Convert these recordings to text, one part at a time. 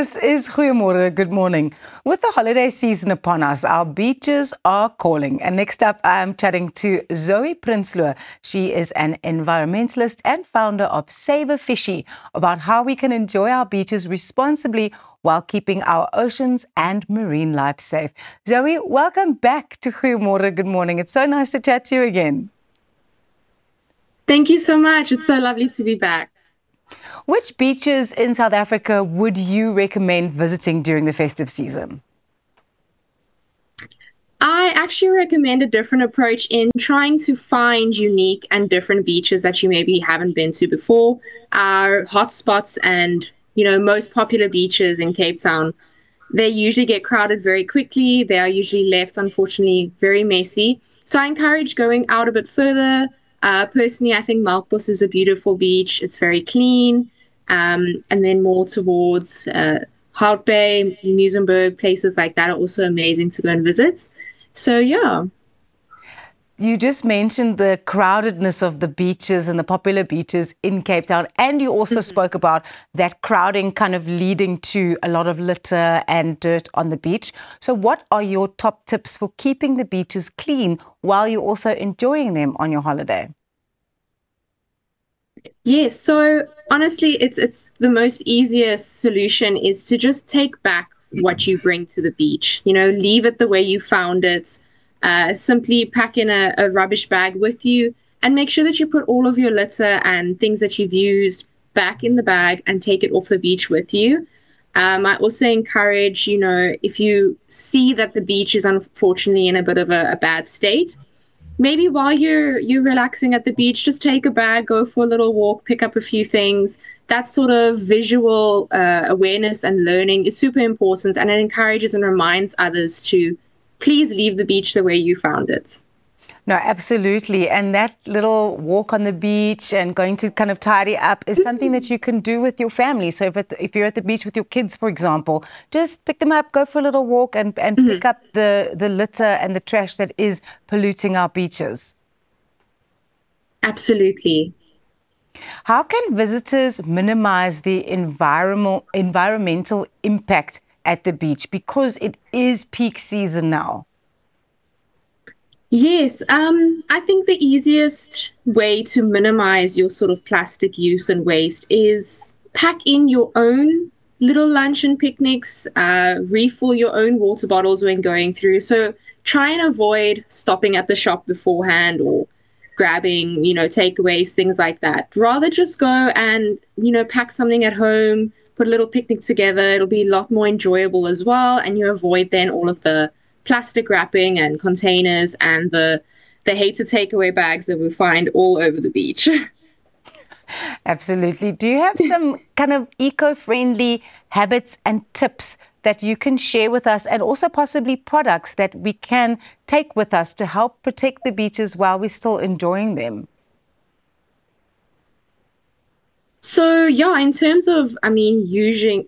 This is Goeiemorgen, good morning. With the holiday season upon us, our beaches are calling. And next up, I am chatting to Zoe Prinsloo. She is an environmentalist and founder of Save a Fishy, about how we can enjoy our beaches responsibly while keeping our oceans and marine life safe. Zoe, welcome back to Goeiemorgen, good morning. It's so nice to chat to you again. Thank you so much. It's so lovely to be back. Which beaches in South Africa would you recommend visiting during the festive season? I actually recommend a different approach in trying to find unique and different beaches that you maybe haven't been to before. Our hotspots and, most popular beaches in Cape Town, they usually get crowded very quickly. They are usually left, unfortunately, very messy. So I encourage going out a bit further. Personally, I think Melkbos is a beautiful beach. It's very clean. And then more towards Hout Bay, Muizenberg, places like that are also amazing to go and visit. So, yeah. You just mentioned the crowdedness of the beaches and the popular beaches in Cape Town. And you also spoke about that crowding kind of leading to a lot of litter and dirt on the beach. So what are your top tips for keeping the beaches clean while you're also enjoying them on your holiday? Yes, so honestly, it's the most easiest solution is to just take back what you bring to the beach. Leave it the way you found it. Simply pack in a rubbish bag with you and make sure that you put all of your litter and things that you've used back in the bag and take it off the beach with you. I also encourage, if you see that the beach is unfortunately in a bit of a bad state, maybe while you're relaxing at the beach, just take a bag, go for a little walk, pick up a few things. That sort of visual awareness and learning is super important, and it encourages and reminds others to please leave the beach the way you found it. No, absolutely. And that little walk on the beach and going to kind of tidy up is something that you can do with your family. So if you're at the beach with your kids, for example, just pick them up, go for a little walk and pick up the litter and the trash that is polluting our beaches. Absolutely. How can visitors minimize the environmental impact at the beach, because it is peak season now? Yes, I think the easiest way to minimize your sort of plastic use and waste is pack in your own little lunch and picnics, refill your own water bottles when going through. So try and avoid stopping at the shop beforehand or grabbing, takeaways, things like that. Rather just go and, pack something at home, put a little picnic together. It'll be a lot more enjoyable as well. And you avoid then all of the plastic wrapping and containers and the hated takeaway bags that we find all over the beach. Absolutely. Do you have some kind of eco-friendly habits and tips that you can share with us, and also possibly products that we can take with us to help protect the beaches while we're still enjoying them? So, yeah, in terms of, using,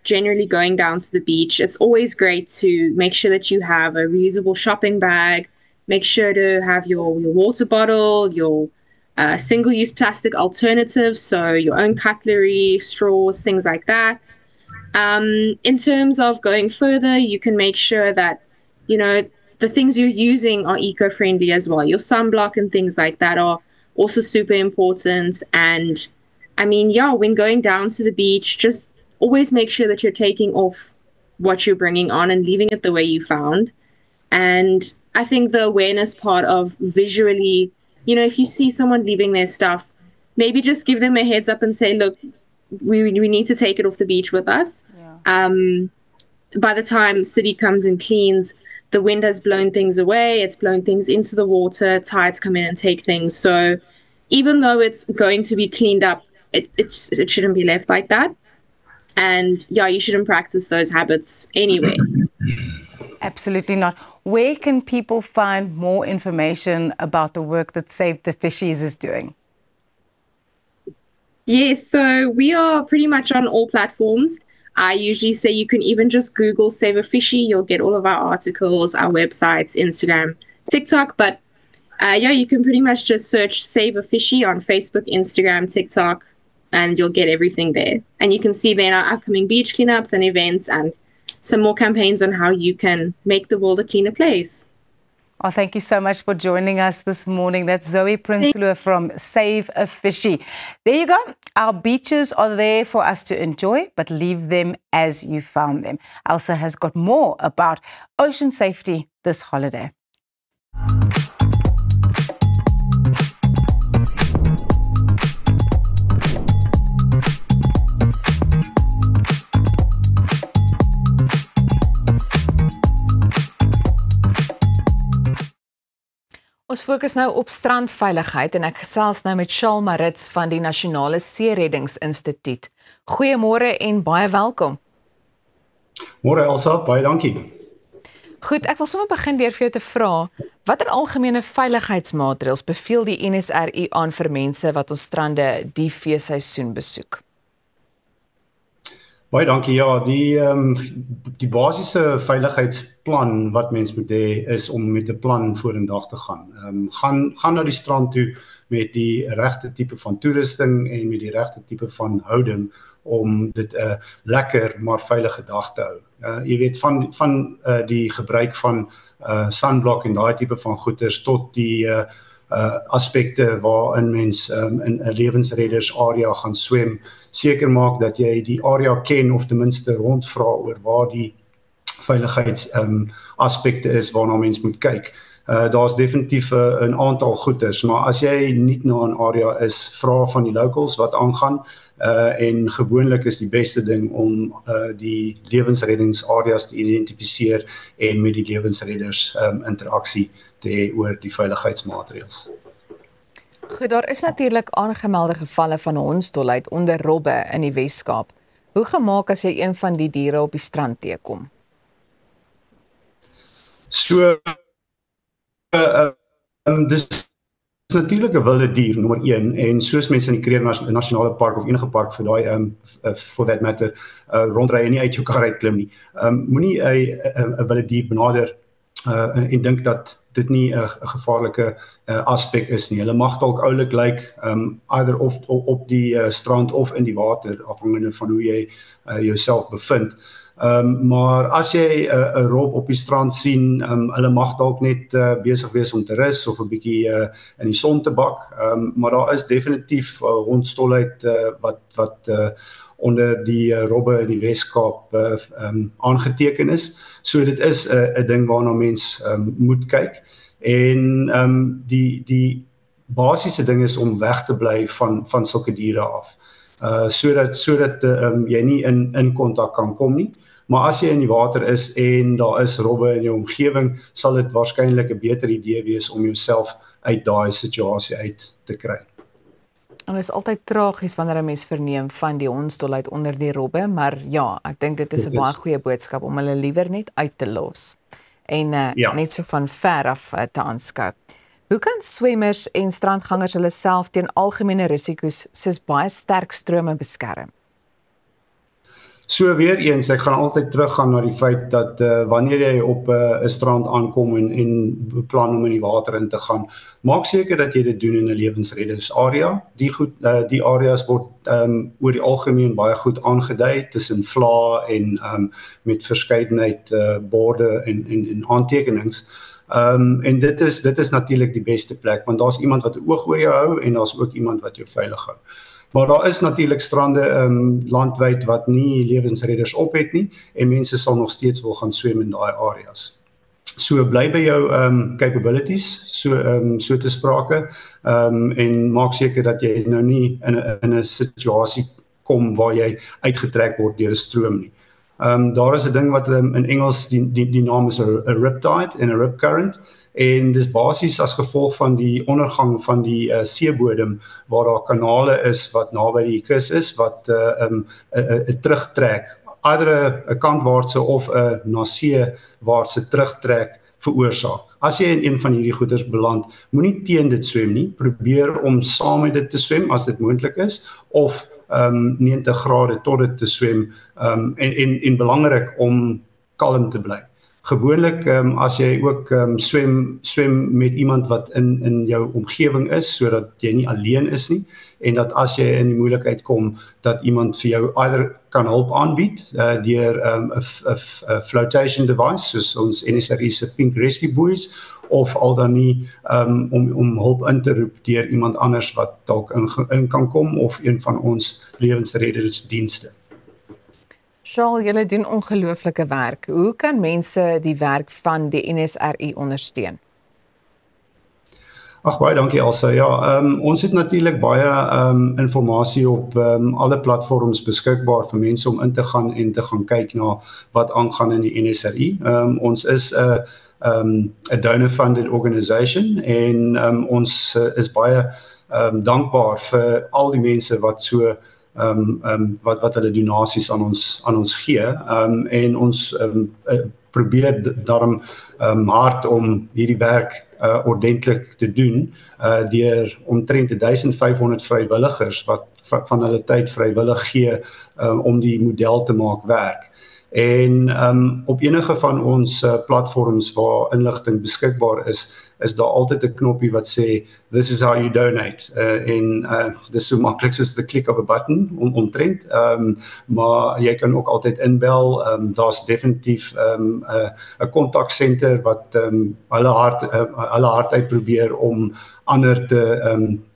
generally going down to the beach, it's always great to make sure that you have a reusable shopping bag. Make sure to have your water bottle, your single-use plastic alternatives, so your own cutlery, straws, things like that. In terms of going further, you can make sure that, the things you're using are eco-friendly as well. Your sunblock and things like that are also super important. And when going down to the beach, just always make sure that you're taking off what you're bringing on and leaving it the way you found. And I think the awareness part of visually, if you see someone leaving their stuff, maybe just give them a heads up and say, look, we need to take it off the beach with us. Yeah. By the time city comes and cleans, the wind has blown things away. It's blown things into the water. Tides come in and take things. So even though it's going to be cleaned up, it shouldn't be left like that. And yeah, you shouldn't practice those habits anyway. Absolutely not. Where can people find more information about the work that Save the Fishies is doing? Yes, so we are pretty much on all platforms. I usually say you can even just Google Save a Fishy. You'll get all of our articles, our websites, Instagram, TikTok. But you can pretty much just search Save a Fishy on Facebook, Instagram, TikTok. and you'll get everything there. And you can see then our upcoming beach cleanups and events and some more campaigns on how you can make the world a cleaner place. Oh, thank you so much for joining us this morning. That's Zoe Prinsloo from Save a Fishy. There you go. Our beaches are there for us to enjoy, but leave them as you found them. Elsa has got more about ocean safety this holiday. Ons fokus nou op strandveiligheid en ek gesels nou met Charles Marits van die Nasionale Seereddingsinstituut. Goeiemôre en baie welkom. Môre Elsa, baie dankie. Goed, ek wil sommer begin deur vir jou te vra, watter algemene veiligheidsmaatreëls beveel die NSRI aan vir mense wat ons strande die feesseisoen besoek? Baie dankie. Ja, die basiese veiligheidsplan wat mens moet hê is om met 'n plan vorendag te gaan. Gaan na die strand toe met die regte tipe van toerusting en met die regte tipe van houding om dit 'n lekker maar veilige dag te hou. Jy weet van die gebruik van sunblock en daai tipe van goeders tot die aspekte waarin mens in 'n lewensredders area gaan swem, seker maak dat jy die area ken of ten minste rondvra oor waar die veiligheids aspekte is waarna mens moet kyk. Daar's definitief 'n aantal goeders, maar as jy nie na 'n area is, vra van die locals wat aangaan en gewoonlik is die beste ding om die lewensreddingsareas te identifiseer en met die lewensredders interaksie te hê oor die veiligheidsmaatreëls. Goed, daar is natuurlik aangemelde gevalle van hondsdolheid onder robbe in die Wes-Kaap. Hoe gemaak as jy een van die diere op die strand teekom? So dis natuurlik 'n wilde dier nommer 1 en soos mense in die Kruger Nasionale Park of enige park vir daai for that matter rondry en nie uit jou kar uit klim nie. Moenie 'n wilde dier benader en dink dat dit nie 'n gevaarlike aspek is nie. Hulle mag dalk oulik lyk either of op die strand of in die water afhangende van hoe jy jouself bevind. Maar as jy 'n rob op die strand sien, hulle mag dalk net besig wees om te rus of 'n bietjie in die son te bak, maar daar is definitief hondstolheid wat onder die robbe in die Wes-Kaap aangeteken is. So dit is 'n ding waarna mens moet kyk. En die basiese ding is om weg te bly van sulke diere af. Sodat jy nie in kontak kan kom nie. Maar as jy in die water is en daar is robbe in jou omgewing, sal dit waarskynlik 'n beter idee wees om jouself uit daai situasie uit te kry. En dit is altyd tragies wanneer 'n mens verneem van die hondsdolheid onder die robbe, maar ja, ek dink dit is 'n baie goeie boodskap om hulle liewer net uit te los en net so van ver af te aanskou. Hoe kan swemmers en strandgangers hulle self teen algemene risiko's soos baie sterk strome beskerm? So weer eens, ek gaan altyd teruggaan na die feit dat wanneer jy op 'n strand aankom en beplan om in die water in te gaan, maak seker dat jy dit doen in 'n lewensreddingsarea. Die areas word oor die algemeen baie goed aangedui tussen vla en met verskeidenheid borde en aantekenings. En dit is natuurlik die beste plek, want daar's iemand wat 'n oog oor jou hou en daar's ook iemand wat jou veilig hou. Maar daar is natuurlik strande landwyd wat nie lewensredders op het nie en mense sal nog steeds wil gaan swem in daai areas. So bly by jou capabilities, so te sprake, en maak seker dat jy nou nie in 'n situasie kom waar jy uitgetrek word deur 'n stroom nie. Daar is 'n ding wat in Engels die naam is 'n riptide en 'n rip current en dis basies as gevolg van die ondergang van die seebodem waar daar kanale is wat naby die kus is wat 'n terugtrek, either 'n kantwaartse of 'n na seewaartse terugtrek veroorsaak. As jy in een van hierdie goeders beland, moenie teen dit swem nie, probeer om saam met dit te swem as dit moontlik is of 90 grade tot dit te swem en belangrik om kalm te bly. Gewoonlik as jy ook swem met iemand wat in jou omgewing is, sodat jy nie alleen is nie, en dat as jy in die moeilikheid kom, dat iemand vir jou either kan hulp aanbied deur 'n flotation device, soos ons NSRI se Pink Rescue Buoys, of al dan nie om hulp in te roep deur iemand anders wat dalk in kan kom, of een van ons lewensreddingsdienste. Charles, julle doen ongelooflike werk. Hoe kan mense die werk van die NSRI ondersteun? Ag, baie dankie Elsa. Ja, ons het natuurlik baie inligting op alle platforms beskikbaar vir mense om in te gaan en te gaan kyk na wat aangaan in die NSRI. Ons is 'n donor-funded organisation en ons is baie dankbaar vir al die mense wat so wat hulle donasies aan ons gee, en ons probeer daarom hard om hierdie werk ordentlik te doen deur omtrent 1500 vrywilligers wat van hulle tyd vrywillig gee om die model te maak werk. En op enige van ons platforms waar inligting beskikbaar is daar altyd 'n knoppie wat sê this is how you donate, dis so maklik soos the click of a button omtrent, maar jy kan ook altyd inbel. Daar's definitief 'n kontaksenter wat hulle hard uit probeer om ander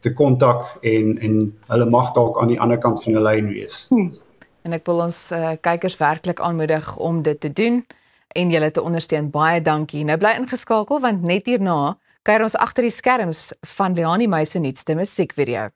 te kontak en hulle mag dalk aan die ander kant van die lyn wees. En ek wil ons kykers werklik aanmoedig om dit te doen en julle te ondersteun. Baie dankie. Nou bly ingeskakel want net hierna kuier ons agter die skerms van Leani Meise nuutste musiekvideo.